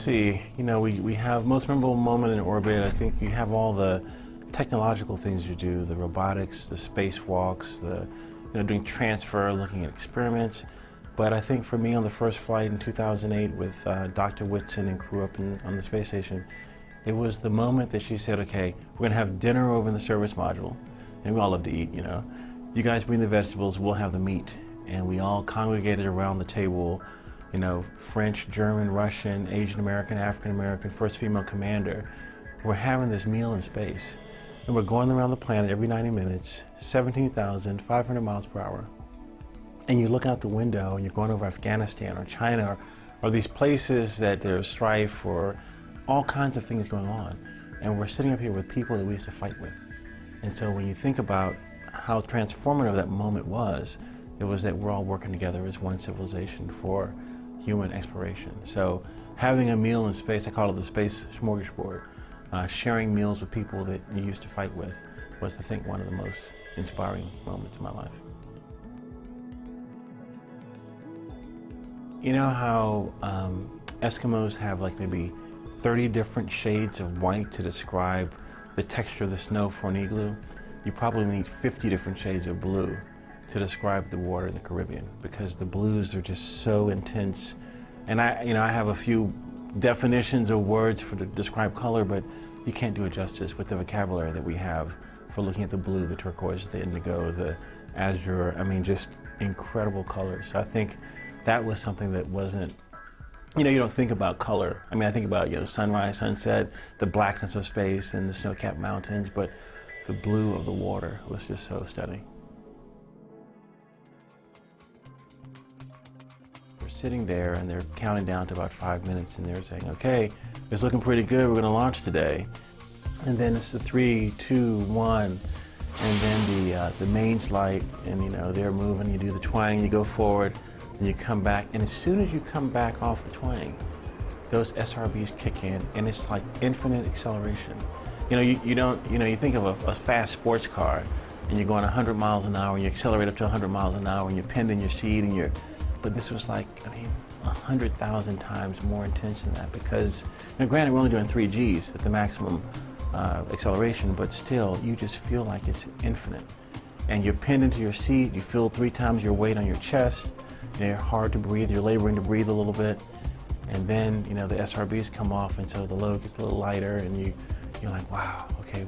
see. You know, we have most memorable moment in orbit. I think you have all the technological things you do, the robotics, the spacewalks, doing transfer, looking at experiments. But I think for me on the first flight in 2008 with Dr. Whitson and crew up on the space station, it was the moment that she said, okay, we're going to have dinner over in the service module. And we all love to eat, you know. You guys bring the vegetables, we'll have the meat. And we all congregated around the table, you know, French, German, Russian, Asian American, African American, first female commander. We're having this meal in space. And we're going around the planet every 90 minutes, 17,500 miles per hour. And you look out the window and you're going over Afghanistan or China or these places that there's strife or all kinds of things going on. And we're sitting up here with people that we used to fight with. And so when you think about how transformative that moment was, it was that we're all working together as one civilization for human exploration. So having a meal in space, I call it the space smorgasbord, sharing meals with people that you used to fight with was, I think, one of the most inspiring moments in my life. You know how Eskimos have like maybe 30 different shades of white to describe the texture of the snow for an igloo? You probably need 50 different shades of blue to describe the water in the Caribbean, because the blues are just so intense. And I have a few definitions of words to describe color, but you can't do it justice with the vocabulary that we have for looking at the blue, the turquoise, the indigo, the azure. I mean, just incredible colors. So I think that was something that wasn't, you don't think about color. I mean, I think about, sunrise, sunset, the blackness of space and the snow-capped mountains, but the blue of the water was just so stunning. We're sitting there and they're counting down to about 5 minutes and they're saying, okay, it's looking pretty good, we're gonna launch today. And then it's the 3, 2, 1, and then the mains light, and they're moving, you do the twang, you go forward, and you come back, and as soon as you come back off the twang, those SRBs kick in, and it's like infinite acceleration. You think of a fast sports car, and you're going 100 miles an hour, and you accelerate up to 100 miles an hour, and you're pinned in your seat, but this was like, 100,000 times more intense than that, because, granted, we're only doing 3 Gs at the maximum acceleration, but still, you just feel like it's infinite. And you're pinned into your seat, you feel 3 times your weight on your chest, you're hard to breathe, you're laboring to breathe a little bit, and then, the SRBs come off, and so the load gets a little lighter, and you're like, wow, okay,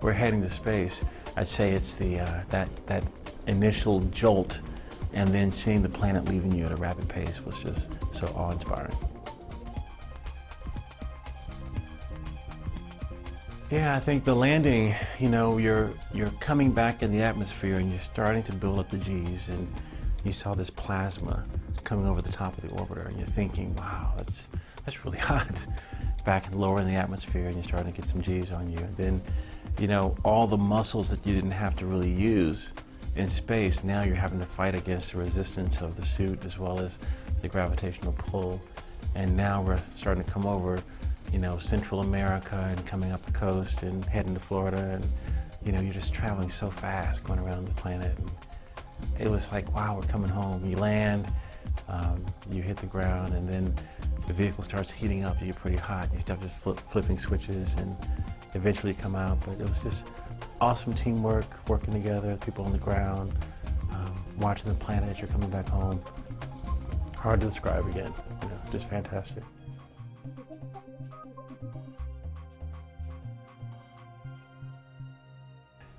we're heading to space. I'd say it's the that initial jolt, and then seeing the planet leaving you at a rapid pace was just so awe-inspiring. Yeah, I think the landing, you're coming back in the atmosphere and you're starting to build up the Gs, and you saw this plasma coming over the top of the orbiter, and you're thinking, wow, that's really hot. Back lower in the atmosphere, and you're starting to get some Gs on you. And then, all the muscles that you didn't have to really use in space, now you're having to fight against the resistance of the suit as well as the gravitational pull. And now we're starting to come over, Central America and coming up the coast and heading to Florida, and you're just traveling so fast going around the planet. And it was like, wow, we're coming home. You land, you hit the ground, and then the vehicle starts heating up, you get pretty hot, you start just flipping switches and eventually come out. But it was just awesome teamwork, working together, people on the ground, watching the planet as you're coming back home. Hard to describe again, just fantastic.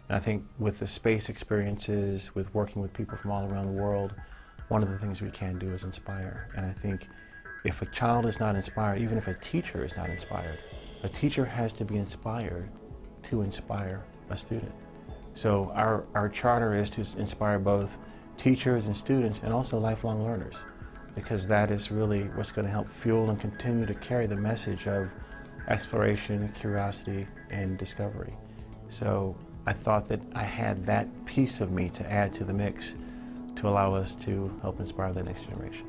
And I think with the space experiences, with working with people from all around the world, one of the things we can do is inspire. And I think if a child is not inspired, even if a teacher is not inspired, a teacher has to be inspired to inspire a student. So our charter is to inspire both teachers and students, and also lifelong learners, because that is really what's going to help fuel and continue to carry the message of exploration, curiosity, and discovery. So I thought that I had that piece of me to add to the mix to allow us to help inspire the next generation.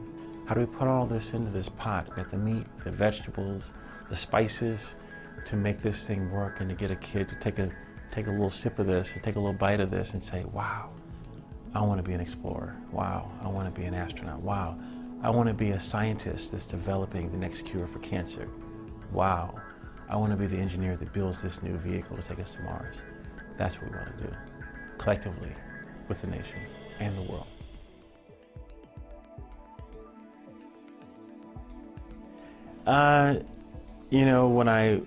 How do we put all this into this pot? We got the meat, the vegetables, the spices, to make this thing work, and to get a kid to take a little sip of this, and take a little bite of this and say, wow, I want to be an explorer. Wow, I want to be an astronaut. Wow, I want to be a scientist that's developing the next cure for cancer. Wow. I want to be the engineer that builds this new vehicle to take us to Mars. That's what we want to do, collectively, with the nation and the world. You know, when I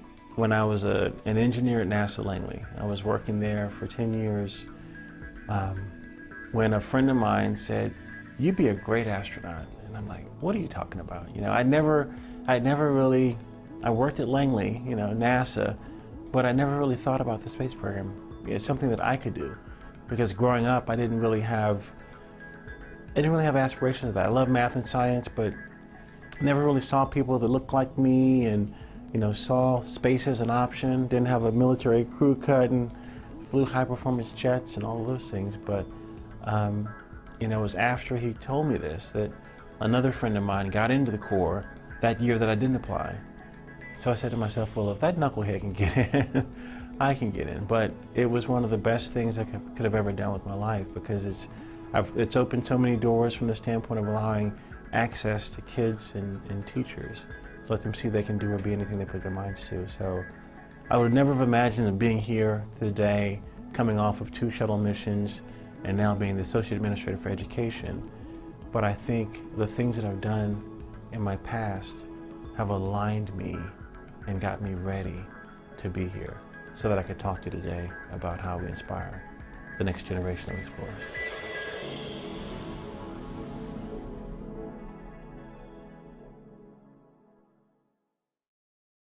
was an engineer at NASA Langley, I was working there for 10 years, when a friend of mine said, "You'd be a great astronaut." And I'm like, "What are you talking about?" You know, I worked at Langley, you know, NASA, but I never really thought about the space program. It's something that I could do, because growing up, I didn't really have aspirations of that. I love math and science, but never really saw people that looked like me, and you know, saw space as an option. Didn't have a military crew cut and flew high-performance jets and all of those things. But you know, it was after he told me this that another friend of mine got into the Corps that year that I didn't apply. So I said to myself, well, if that knucklehead can get in, I can get in. But it was one of the best things I could have ever done with my life, because it's opened so many doors from the standpoint of allowing access to kids and teachers, to let them see they can do or be anything they put their minds to. So I would never have imagined being here today, coming off of 2 shuttle missions, and now being the Associate Administrator for Education. But I think the things that I've done in my past have aligned me and got me ready to be here, so that I could talk to you today about how we inspire the next generation of explorers.